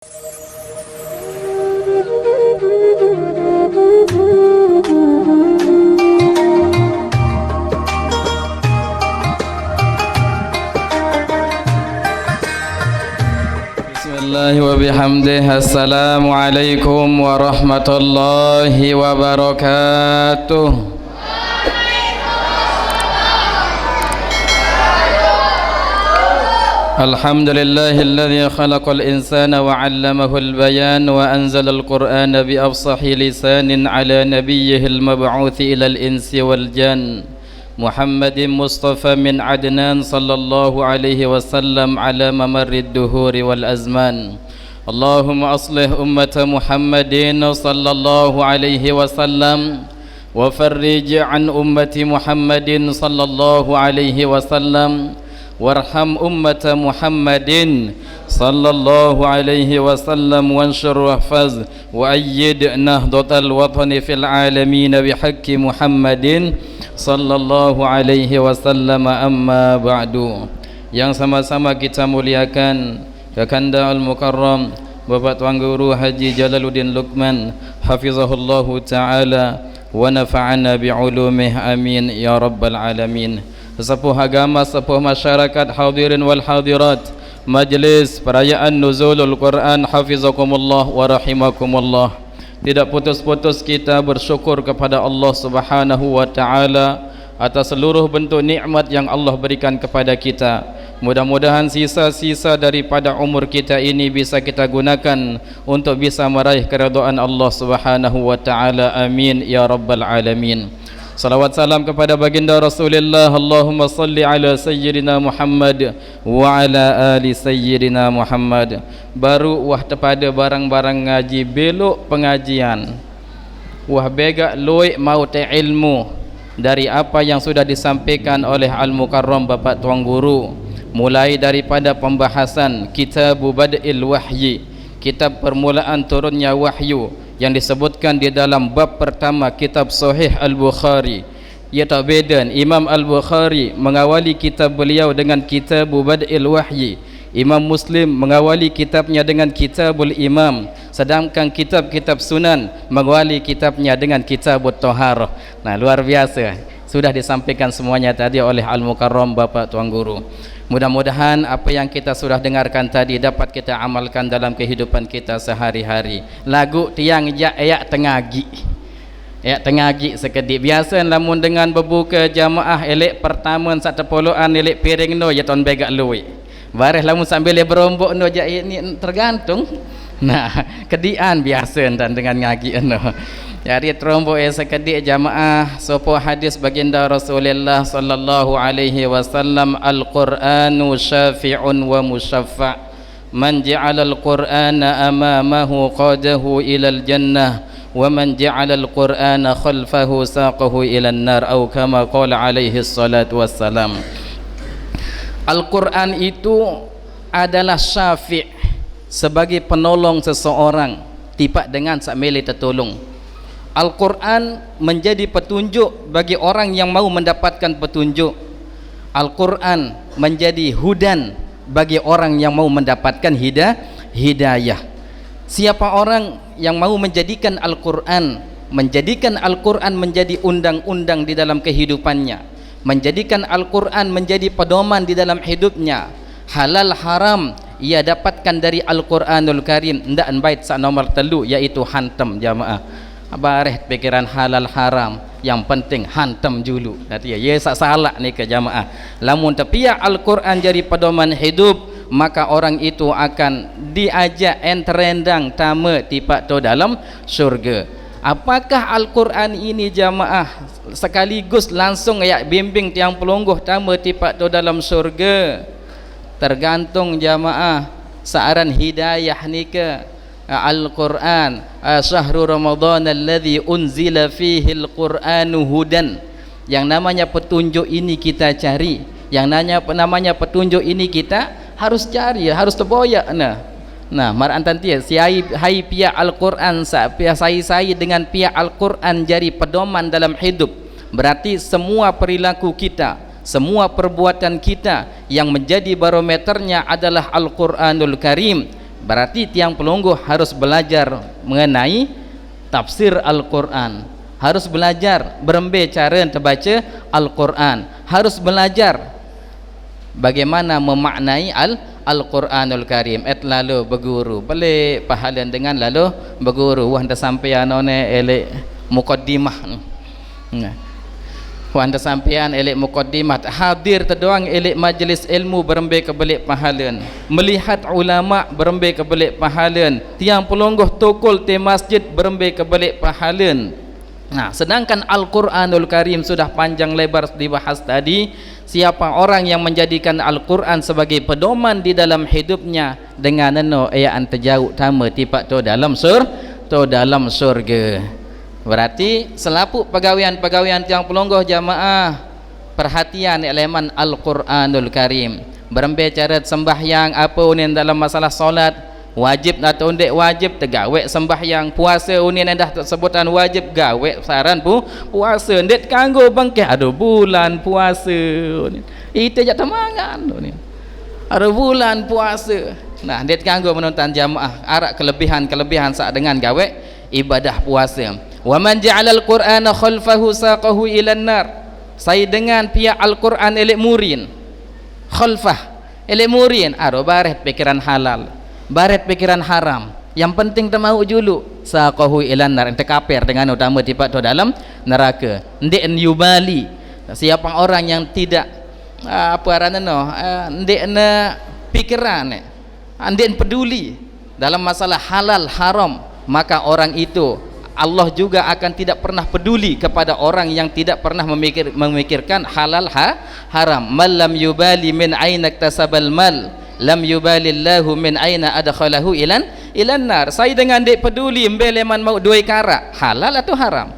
Bismillah wa bihamdih. Assalamualaikum warahmatullahi wabarakatuh. Alhamdulillahilladzi khalaqal insana wa 'allamahul bayan wa anzalal qur'ana bi afsahi lisanin 'ala nabiyyihil mab'uutsi ilal insi wal jan Muhammadin Mustafa min Adnan sallallahu alaihi wasallam ala mamarrid duhuri wal azman. Allahumma aslih ummata Muhammadin sallallahu alaihi wasallam wa farrij an ummati Muhammadin sallallahu alaihi wasallam warham ummata Muhammadin sallallahu alaihi wasallam wanshur wahfaz wa ayyid nahdatal watani fil alamin bihaqqi Muhammadin sallallahu alaihi wasallam. Amma ba'du. Yang sama-sama kita muliakan Kakanda Al-Mukarram Bapak Tuan Guru Haji Jalaluddin Luqman hafizahullahu ta'ala wa nafa'ana bi'ulumih amin ya rabbal alamin. Sesepuh agama, sesepuh masyarakat, hadirin wal hadirat majlis perayaan nuzulul Quran hafizakumullah wa rahimakumullah. Tidak putus-putus kita bersyukur kepada Allah Subhanahu wa taala atas seluruh bentuk nikmat yang Allah berikan kepada kita. Mudah-mudahan sisa-sisa daripada umur kita ini bisa kita gunakan untuk bisa meraih keridhaan Allah Subhanahu wa taala. Amin ya rabbal alamin. Salawat salam kepada baginda Rasulullah. Allahumma salli ala sayyidina Muhammad wa ala ali sayyidina Muhammad. Baru wah tepada barang-barang ngaji belok pengajian. Wah begak loi mau te ilmu dari apa yang sudah disampaikan oleh Al-Mukarram Bapak Tuan Guru. Mulai daripada pembahasan Kitab Bad'il Wahyi, kitab permulaan turunnya wahyu, yang disebutkan di dalam bab pertama kitab Sahih Al-Bukhari. Ia tak beda, Imam Al-Bukhari mengawali kitab beliau dengan Kitab Bad'il Wahyi, Imam Muslim mengawali kitabnya dengan Kitabul Imam, sedangkan kitab-kitab sunan mengawali kitabnya dengan Kitabut Thaharah. Nah, luar biasa, sudah disampaikan semuanya tadi oleh Al-Mukarram Bapak Tuan Guru. Mudah-mudahan apa yang kita sudah dengarkan tadi dapat kita amalkan dalam kehidupan kita sehari-hari. Lagu tiang ayak tengagi, ayak tengagi sekedip. Biasa lamun dengan berbuka jamaah elek pertama satu puluhan elek piring no ya ton begak lui. Baris lamun sambil dia berombok no ja ini tergantung. Nah, kedian biasa dan dengan ngaji no. Jadi terombo sekedik jamaah sopo hadis baginda Rasulullah sallallahu alaihi wasallam, al-Qur'anu syafi'un wa musyaffa' man ja'ala al-Qur'ana amamahu qadahu ilal jannah wa man ja'ala al-Qur'ana khalfahu saqahu ilan nar atau kama qala alaihi salatu wassalam. Al-Qur'an itu adalah syafi' sebagai penolong seseorang tiba dengan sakmele tertolong. Al-Quran menjadi petunjuk bagi orang yang mau mendapatkan petunjuk. Al-Quran menjadi hudan bagi orang yang mau mendapatkan hidayah. Siapa orang yang mau menjadikan Al-Quran menjadi undang-undang di dalam kehidupannya, menjadikan Al-Quran menjadi pedoman di dalam hidupnya, halal haram ia dapatkan dari Al-Quranul Karim. Ndak bait sa nomor 3 yaitu hantam jamaah. Bareh pikiran halal haram, yang penting hantam dulu. Nanti ya sak salah ni ke jamaah. Lamun tepiak Al-Quran jadi pedoman hidup, maka orang itu akan diajak enterendang tama tiba to dalam syurga. Apakah Al-Quran ini jamaah sekaligus langsung ya bimbing tiang pelungguh tama tiba to dalam syurga? Tergantung jamaah saaran hidayah ni ke Al-Quran. Syahrul Ramadan alladzi unzila fihi al-Qur'anu hudan. Yang namanya petunjuk ini kita cari, yang namanya petunjuk ini kita harus cari, harus terboyak. Nah maran tantia siai hai pihak Al-Quran saya dengan pihak Al-Quran jadi pedoman dalam hidup. Berarti semua perilaku kita, semua perbuatan kita yang menjadi barometernya adalah Al-Quranul Karim. Berarti tiang pelungguh harus belajar mengenai tafsir Al-Quran, harus belajar berembe cara terbaca Al-Quran, harus belajar bagaimana memaknai Al-Quranul Karim. Lalu berguru balik pahalan dengan lalu berguru wah dah sampai anone elek mukaddimah. Wanda sampean elek mukaddimat hadir terdoang elek majlis ilmu berembe kebelik pahalan, melihat ulama berembe kebelik pahalan, tiang pelungguh tokol te masjid berembe kebelik pahalan. Nah, sedangkan Al-Quranul Karim sudah panjang lebar dibahas tadi. Siapa orang yang menjadikan Al-Quran sebagai pedoman di dalam hidupnya dengan neno ayat terjauh tama tipak tu dalam dalam surga. Berarti selaput pegawaian-pegawaian tiang pelungguh jamaah perhatian elemen Al-Quranul Karim. Berembe cara sembahyang apa unin dalam masalah solat wajib atau ndek wajib, tegawe sembahyang, puasa unin dah sebutan wajib gawe saran puasa ndek kanggo bangkeh ada bulan puasa unin itu je temangan unin ada bulan puasa. Nah ndek kanggo menonton jamaah arak kelebihan saat dengan gawe ibadah puasa. Wa man ja'alal Qur'ana khalfahu saqahu ilan nar. Saya dengan pihak Al-Quran elek murin khalfah elek murin aro baret pikiran halal, baret pikiran haram, yang penting tak mau julu saqahu ilan nar, ente kafir dengan utama tipak tu dalam neraka. Ndek yubali, siapa orang yang tidak apa arana no ndek na pikiran ndek peduli dalam masalah halal haram, maka orang itu Allah juga akan tidak pernah peduli kepada orang yang tidak pernah memikirkan halal haram. Man lam yubali min aina iktasabal mal lam yubalillahu min aina adkhalahu ilan nar. Saya dengan dek peduli embeleman mau duai kara halal atau haram.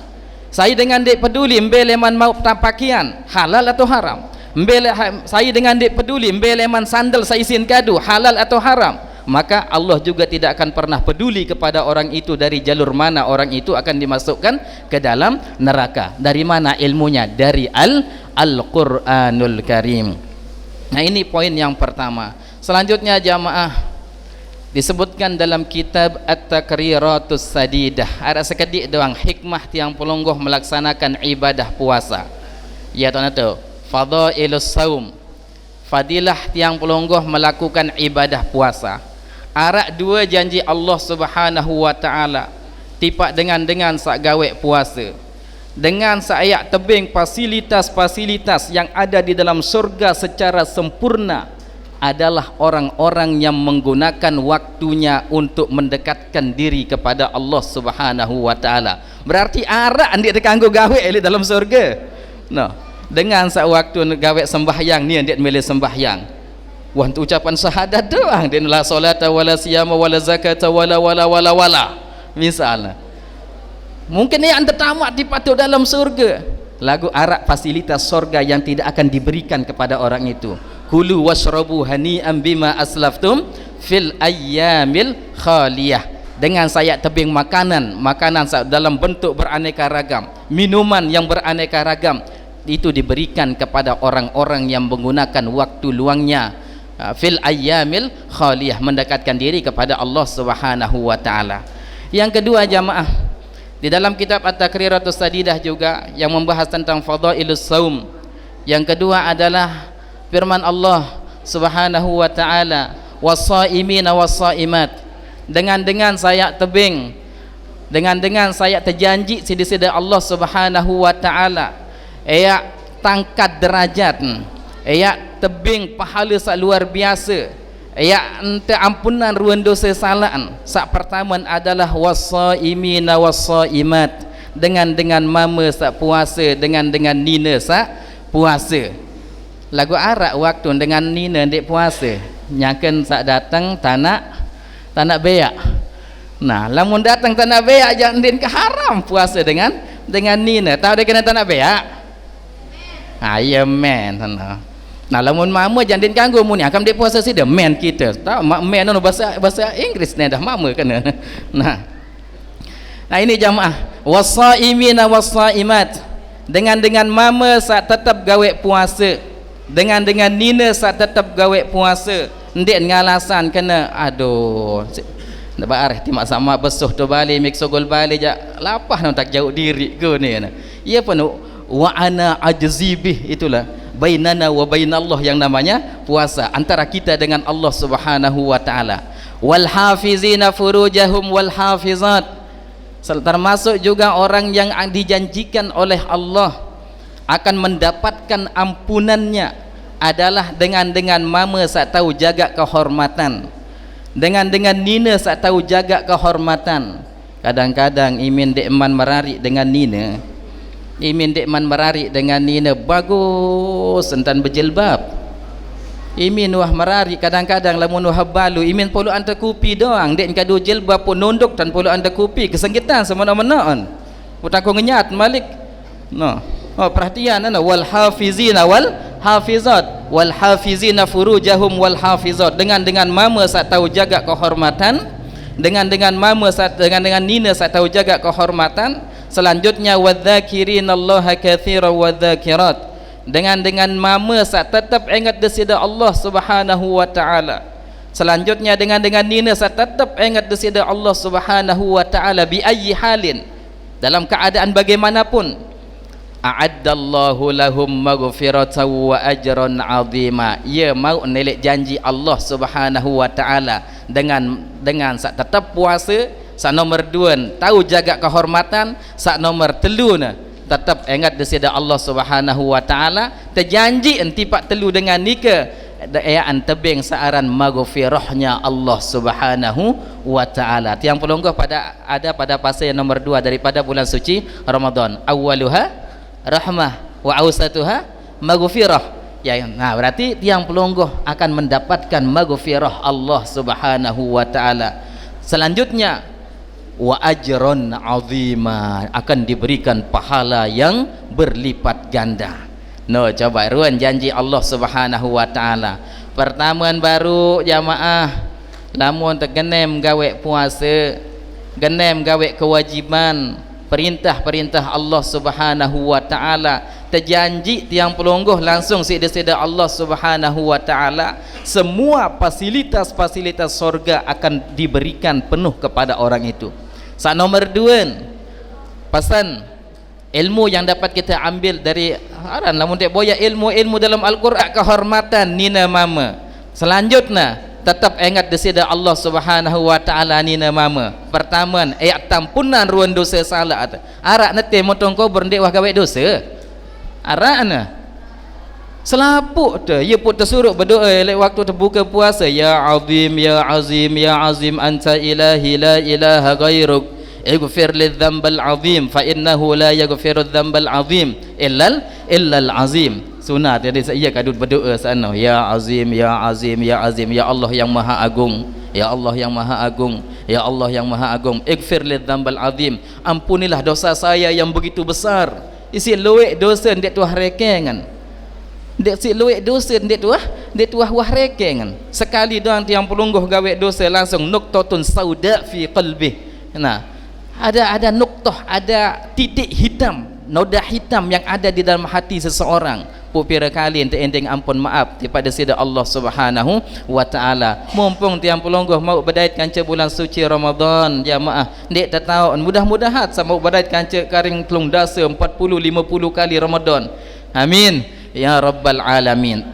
Saya dengan dek peduli embeleman mau pakaian halal atau haram. Saya dengan dek peduli embeleman sandal saya isin kadu halal atau haram. Maka Allah juga tidak akan pernah peduli kepada orang itu dari jalur mana orang itu akan dimasukkan ke dalam neraka. Dari mana ilmunya? Dari Al-Quranul Karim. Nah ini poin yang pertama. Selanjutnya jamaah disebutkan dalam kitab At-Takriratus Sadidah ada sekedik doang hikmah tiang pelungguh melaksanakan ibadah puasa. Ya tuan tu fadailus saum, fadilah tiang pelungguh melakukan ibadah puasa. Arak dua janji Allah Subhanahu wa taala tipak dengan sak gawe puasa, dengan sayak tebing fasilitas-fasilitas yang ada di dalam surga secara sempurna adalah orang-orang yang menggunakan waktunya untuk mendekatkan diri kepada Allah Subhanahu wa taala. Berarti arak ndik terganggu gawe di dalam surga. No, dengan sak waktu gawe sembahyang ni ndik milih sembahyang. Wah untuk ucapan syahadat doang dan la solata wala siyama wala zakata wala misalnya mungkin yang anda tamat dipatut dalam surga lagu arak fasilitas surga yang tidak akan diberikan kepada orang itu. Kulu washrabu hani'an bima aslaftum fil ayyamil khaliyah, dengan sayap tebing makanan dalam bentuk beraneka ragam, minuman yang beraneka ragam itu diberikan kepada orang-orang yang menggunakan waktu luangnya fil ayyamil khaliyah, mendekatkan diri kepada Allah Subhanahu wa taala. Yang kedua jamaah, di dalam kitab At-Takriratus Sadidah juga yang membahas tentang fadailus saum. Yang kedua adalah firman Allah Subhanahu wa taala, was-saimina was-saimat, dengan saya tebing, dengan saya terjanji sida-sida Allah Subhanahu wa taala ya tangkat derajat, ya tebing pahala sak luar biasa, ya ente ampunan ruan dosa salaan. Sak pertama adalah was-saimina was-saimat, dengan mama sak puasa, dengan nina sak puasa. Lagu arak waktu dengan nina dek puasa nyaken sak datang tanak beyak. Nah lamun datang tanak beyak jangan din ke haram puasa dengan nina. Tahu dia kena tanak beyak? Ayam men tanah. Nah lamun mama jangan din ganggu mu ni akam dek puasa sida men kita. Tahu men no bahasa Inggeris ni dah mama kena. Nah ini jamaah was-saimina was-saimat, dengan mama sak tetap gawe puasa, dengan nina sak tetap gawe puasa, ndek ngalasan kena aduh nak bareh timak sama besuh tu balik mik sogol balik jak lapah nak tak jauh diri ke ni ia pun wa ana ajzi bih, itulah bainana wa bainallah yang namanya puasa antara kita dengan Allah Subhanahu wa taala. Wal hafizina furujahum wal hafizat, termasuk juga orang yang dijanjikan oleh Allah akan mendapatkan ampunannya adalah dengan mama sak tahu jaga kehormatan, dengan nina sak tahu jaga kehormatan. Kadang-kadang imin dekman merari dengan nina, imin dekman merari dengan nina bagus entan berjilbab, imin wah merari kadang-kadang lamun wah balu imin perlu anta kupi doang dek kadu jilbab pun nunduk dan perlu anta kupi kesenggitan semena-menaan utak ko ngenyat malik no. Oh perhatian wal hafizina wal hafizat, wal hafizina furujahum wal hafizat, dengan mama sak tahu jaga kehormatan, dengan mama sak dengan nina sak tahu jaga kehormatan. Selanjutnya wadzakirinallaha katsiran wadzakirat, dengan mama sak tetap ingat desida Allah Subhanahu wa taala. Selanjutnya dengan nina sak tetap ingat desida Allah Subhanahu wa taala bi ayyi halin, dalam keadaan bagaimanapun. A'addallahu lahum maghfiratan wa ajran 'azima, ia mau nelek janji Allah Subhanahu wa taala dengan sak tetap puasa, sak nomor 2 tahu jaga kehormatan, sak nomor 3 tetap ingat desida Allah Subhanahu wa taala, terjanji enti pak telu dengan nika daerah tebing searan maghfirahnya Allah Subhanahu wa taala. Tiang pelonggoh pada pasal yang nomor 2 daripada bulan suci Ramadan. Awwaluha rahmah wa ausatuha maghfirah. Ya, nah berarti tiang pelonggoh akan mendapatkan maghfirah Allah Subhanahu wa taala. Selanjutnya wa ajron azima, akan diberikan pahala yang berlipat ganda. No, coba ruan janji Allah Subhanahu wa taala. Pertamuan baru jamaah lamun tergenem gawe puasa, genem gawe kewajiban perintah-perintah Allah Subhanahu wa taala, terjanji tiang pelonggoh langsung sida Allah Subhanahu wa taala semua fasilitas surga akan diberikan penuh kepada orang itu. Sak nomor 2 pesan ilmu yang dapat kita ambil dari aran lamun dek boya ilmu dalam Al-Qur'an kehormatan nina mama. Selanjutnya tetap ingat desida Allah Subhanahu wa taala nina mama. Pertama ayat tampunan ruan dosa salah arak nete motong kau berdek wah gawe dosa arakna selapuk tu ia pun tersuruh berdoa lek waktu terbuka puasa, ya azim ya azim ya azim anta ilahi la ilaha ghairuk ighfir lidz-dzambal azim fa innahu la yaghfiru dzambal azim illal azim. Sunat jadi saya kadut berdoa sana, ya azim ya azim ya azim, ya Allah yang maha agung, ya Allah yang maha agung, ya Allah yang maha agung, ighfir lidz-dzambal azim, ampunilah dosa saya yang begitu besar. Isi luwek dosa ndek tuah rekengan, ndek si luwek dosa ndek tuah wah rekengan. Sekali doang tiang pelungguh gawe dosa langsung nuqtatun sauda fi qalbi. Nah, ada nuktah, ada titik hitam, noda hitam yang ada di dalam hati seseorang. Pupira kali ente ampun maaf daripada sida Allah Subhanahu wa taala. Mumpung tiang pelonggoh mau berdait kanca bulan suci Ramadan jamaah, ndek tatau mudah-mudahan sama berdait kanca karing telung dasa 40 50 kali Ramadan. Amin ya rabbal alamin.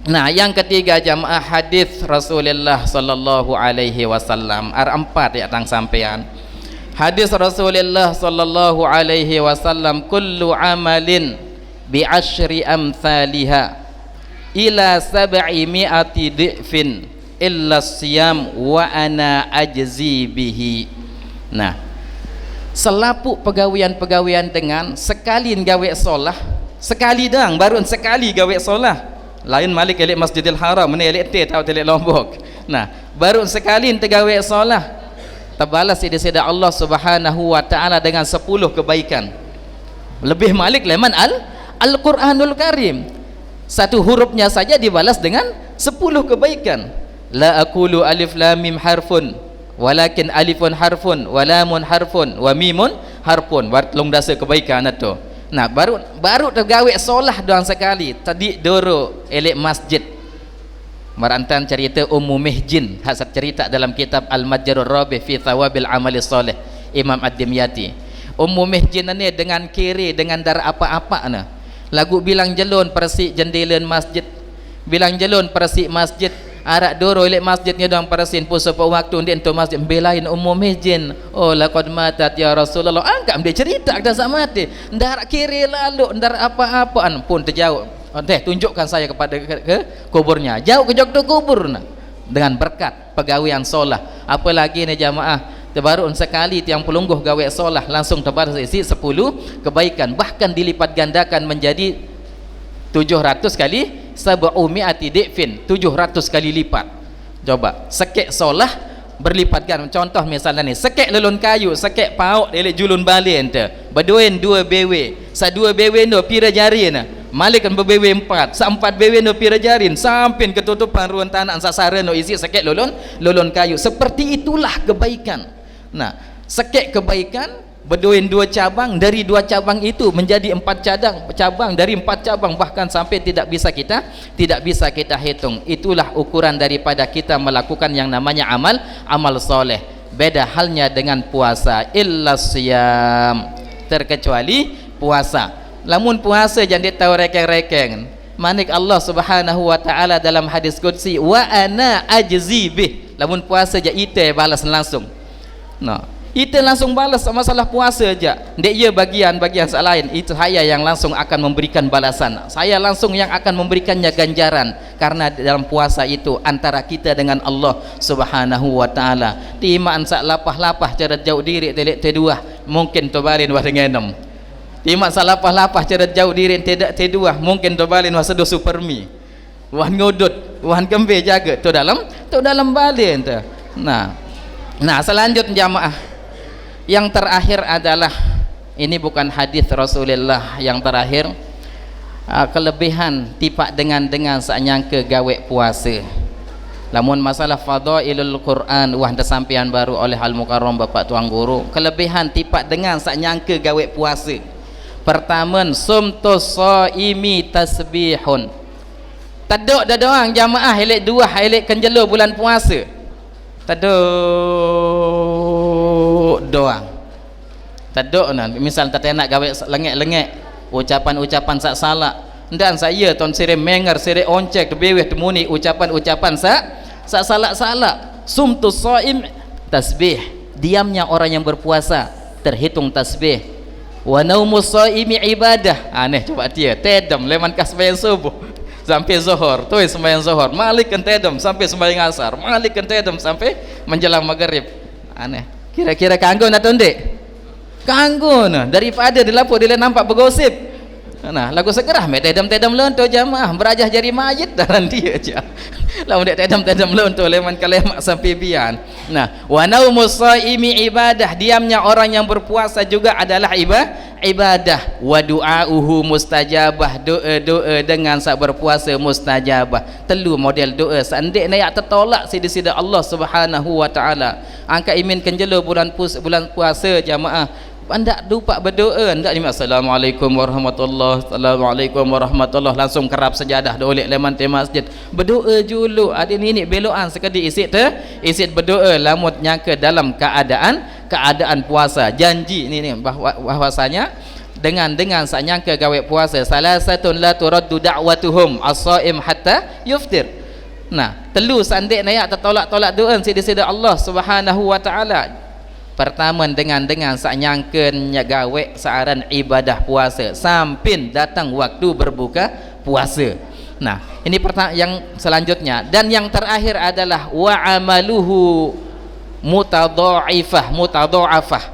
Nah, yang ketiga jamaah hadis Rasulullah sallallahu alaihi wasallam. Empat ya tang sampean. Hadis Rasulullah sallallahu alaihi wasallam, kullu amalin bi asyri amthaliha ila 700 dhifin illa siyam wa ana ajzi bihi. Nah, selapuk pegawaian dengan sekali gawe solah, sekali dang baru sekali gawe solah. Lain malik elek Masjidil Haram, ni elek te tau elek Lombok. Nah, baru sekali gawe solah terbalas sida Allah Subhanahu wa taala dengan 10 kebaikan. Lebih malik leman Al-Quranul Karim, satu hurufnya saja dibalas dengan 10 kebaikan. La aqulu alif lam mim harfun walakin alifun harfun wa lamun harfun wa mimun harfun. Wartlung dasa kebaikan itu. Nah, baru tergawe solah doang sekali. Tadi doro elek masjid. Marantan cerita Ummu Mihjin, hasad cerita dalam kitab Al-Majrur Rabi fi Thawabil Amali Soleh, Imam Ad-Dimyati. Ummu Mihjin ni dengan kiri, dengan darah apa-apa na. Lagu bilang jelun persik jendela masjid, bilang jelun persik masjid, arak doro ilek masjidnya dong persin puso pa waktu dia untuk masjid belain Ummu Mihjin. Oh laqad matat ya Rasulullah. Anggap dia cerita dah sama mati. Ndak kiri lalu, ndak apa-apaan pun terjauh. Tunjukkan saya kepada ke kuburnya. Jauh ke jok tu kubur nah. Dengan berkat pegawaian solah. Apalagi ni jamaah, terbaru sekali tiang pelungguh gawe solah langsung terbaru isi 10 kebaikan, bahkan dilipat gandakan menjadi 700 kali 700 difin, 700 kali lipat. Coba sekek solah berlipat ganda. Contoh misalnya ni, sekek lelun kayu, sekek pauk elek julun balin tu. Berduin 2 bewe. Sa 2 bewe no pira jari na. Malik kan berbewe 4. Sa 4 bewe no pira jarin sampai ketutupan ruang tanah sasara no isi sekek lelun kayu. Seperti itulah kebaikan. Nah, sekek kebaikan berduin 2 cabang, dari 2 cabang itu menjadi 4 cabang, dari 4 cabang bahkan sampai tidak bisa kita hitung. Itulah ukuran daripada kita melakukan yang namanya amal soleh. Beda halnya dengan puasa, illa siyam, terkecuali puasa. Lamun puasa jangan dia tahu rekeng-rekeng. Manik Allah Subhanahu wa taala dalam hadis qudsi, wa ana ajzi bih. Lamun puasa je ite balas langsung. Nah, ite langsung balas masalah puasa aja. Ndek ia bagian-bagian lain, itu saya yang langsung akan memberikan balasan. Saya langsung yang akan memberikannya ganjaran, karena dalam puasa itu antara kita dengan Allah Subhanahu wa taala. Timaan sak lapah-lapah cara jauh diri telek teduah, mungkin tobarin wa dengenem. Timak salapah-lapah cara jauh diri tidak teduah, mungkin tobalin wa sedo supermi. Wan ngodut, wan kembe jaga tu dalam balin tu. Nah, selanjutnya jamaah. Yang terakhir adalah, ini bukan hadis Rasulullah yang terakhir, kelebihan tipak dengan sanyangke gawe puasa. Lamun masalah fadailul Quran, wah dah sampian baru oleh Al Mukarram Bapak Tuang Guru. Kelebihan tipak dengan sanyangke gawe puasa. Pertama, sumtus shaimi tasbihun. Taduk dah doang jamaah elek 2 elek kenjelo bulan puasa. Taduk doang. Taduk nah, misal tak nak gawe lengek-lengek ucapan-ucapan sak salah. Dan saya ton sire menger sire oncek beweh temuni ucapan-ucapan sak salah. Sumtus shaim tasbih. Diamnya orang yang berpuasa terhitung tasbih. Wa naumus shaimi ibadah. Aneh coba dia tedam leman kas sembahyang subuh sampai zuhur, tu sembahyang zuhur, malik kan tedam sampai sembahyang asar, malik kan tedam sampai menjelang maghrib. Aneh. Kira-kira kanggo atau ndek? Kanggo nah, daripada dilapor dia nampak bergosip. Nah, lagu segerah me tedam-tedam lonto jamaah berajah jari mayit daran dia aja. Lamun dek tedam-tedam lonto leman kalemak sampai bian. Nah, wa naumus shaimi ibadah, diamnya orang yang berpuasa juga adalah ibadah. Wa du'auhu mustajabah, doa dengan sak berpuasa mustajabah. Telu model doa sandek na yak tertolak sida-sida Allah Subhanahu wa taala. Angka imin kenjelo bulan puasa jamaah. Andak lupa berdoa, andak ni assalamualaikum warahmatullahi, assalamualaikum warahmatullahi, langsung kerap sejadah dolek leman te masjid. Berdoa dulu. Ada ni belokan sekali isit berdoa lamut nyangka dalam keadaan puasa. Janji ni bahwasanya dengan sanyangka gawe puasa, salasatun la turaddu da'watuhum as-shaim hatta yuftir. Nah, telu sandek nayak tertolak-tolak doa sida-sida Allah Subhanahu wa taala. Pertama dengan sanyangkennya gawe searan ibadah puasa sampai datang waktu berbuka puasa. Nah, ini yang selanjutnya, dan yang terakhir adalah wa amaluhu mutadha'afah,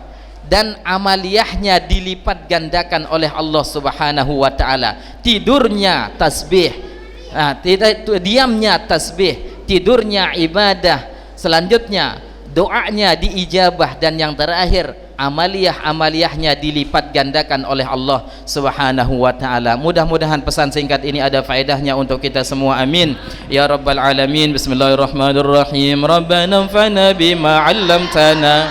dan amaliyahnya dilipat gandakan oleh Allah Subhanahu wa taala. Tidurnya tasbih, diamnya tasbih, tidurnya ibadah, selanjutnya doanya diijabah, dan yang terakhir amaliyahnya dilipat gandakan oleh Allah Subhanahu wa taala. Mudah-mudahan pesan singkat ini ada faedahnya untuk kita semua. Amin ya rabbal alamin. Bismillahirrahmanirrahim. Rabbana anfa'na bima 'allamtana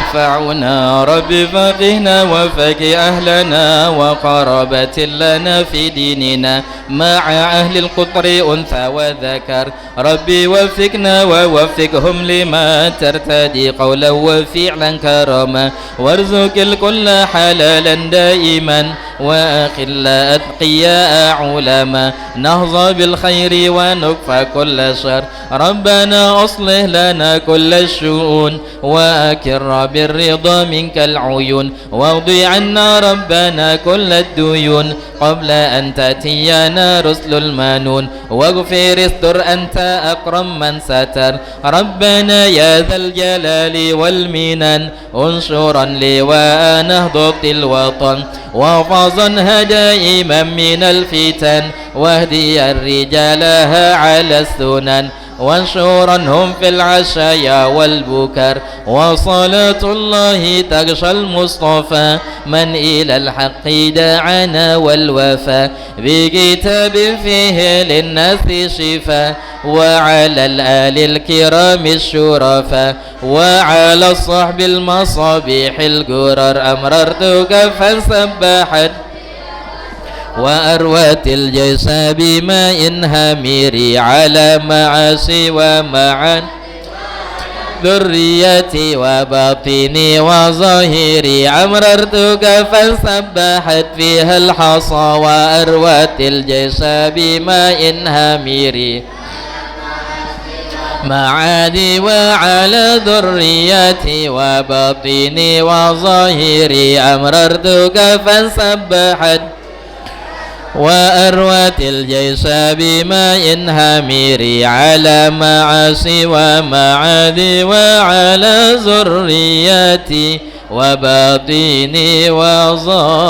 fa'una rabbi faqihna wa faqih ahlana wa qarabatil lana fi dinina مع أهل القطر أنثى وذكر ربي وفقنا ووفقهم لما ترتدي قولا وفعلا كرما وارزق الكل حلالا دائما وأخل أتقياء علما نهضى بالخير ونكفى كل شر ربنا أصلح لنا كل الشؤون وأكر بالرضا منك العيون واغضي عنا ربنا كل الديون قبل أن تأتينا رسل المانون واغفر استر أنت أكرم من ستر ربنا يا ذا الجلال والمنن انشرا لواء نهضة الوطن وحفظنها دائما من الفتن واهدي رجالها على السنن وانشرنهم في العشايا والبكر وصلاة الله تغشى المصطفى من إلى الحق دعانا والوفا بكتاب فيه للناس شفاء وعلى الآل الكرام الشرفاء وعلى الصحب المصابيح القرر أمررتك فسبحت وأروت الجيش بماء هامري على معاشي ومعا ذريتي وباطني وظاهري أمررتك فسبحت فيها الحصى وأروت الجيش بماء هامري معادي وعلى ذريتي وباطني وظاهري أمررتك فسبحت وأروت الجيش بماء هامري على معاشي ومعادي وعلى ذريتي وباطني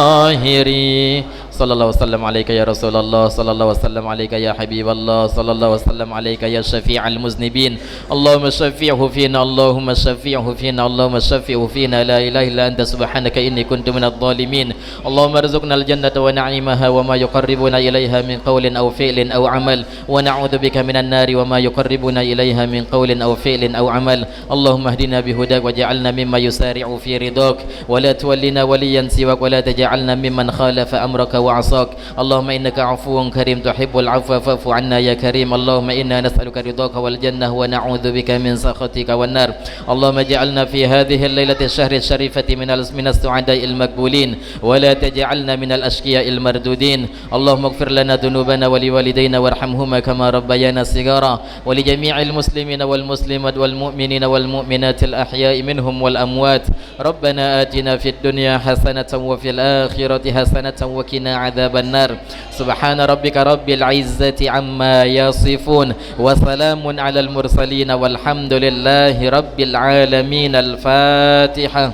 وظاهري صلى الله وسلم عليك يا رسول الله صلى الله وسلم عليك يا حبيب الله صلى الله وسلم عليك يا شفيع المذنبين اللهم شفيعه فينا اللهم شفيعه فينا اللهم شفيعه فينا لا إله إلا أنت سبحانك إني كنت من الظالمين اللهم ارزقنا الجنة ونعيمها وما يقربنا إليها من قول أو فعل أو عمل ونعوذ بك من النار وما يقربنا إليها من قول أو فعل أو عمل اللهم اهدنا بهداك وجعلنا مما يسارع في رضاك ولا تولنا وليا سواك ولا تجعلنا ممن خالف أمرك وعصاك اللهم إنك عفو كريم تحب العفو فاعف عنا يا كريم اللهم إنا نسألك رضاك والجنة ونعوذ بك من سخطك والنار اللهم اجعلنا في هذه الليلة الشهر الشريفة من السعداء المقبولين ولا تجعلنا من الأشقياء المردودين اللهم اغفر لنا ذنوبنا ولوالدينا وارحمهما كما ربيانا صغارا ولجميع المسلمين والمسلمات والمؤمنين والمؤمنات الأحياء منهم والأموات ربنا آتنا في الدنيا حسنة وفي الآخرة حسنة وقنا عذاب النار سبحان ربك رب العزة عما يصفون وسلام على المرسلين والحمد لله رب العالمين الفاتحة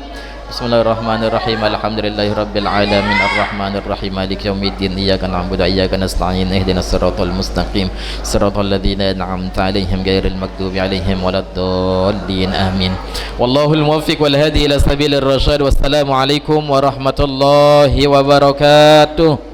بسم الله الرحمن الرحيم الحمد لله رب العالمين الرحمن الرحيم مالك يوم الدين إياك نعبد وإياك نستعين اهدنا الصراط المستقيم صراط الذين أنعمت عليهم غير المغضوب عليهم ولا الضالين آمين والله الموفق والهادي إلى سبيل الرشاد والسلام عليكم ورحمة الله وبركاته.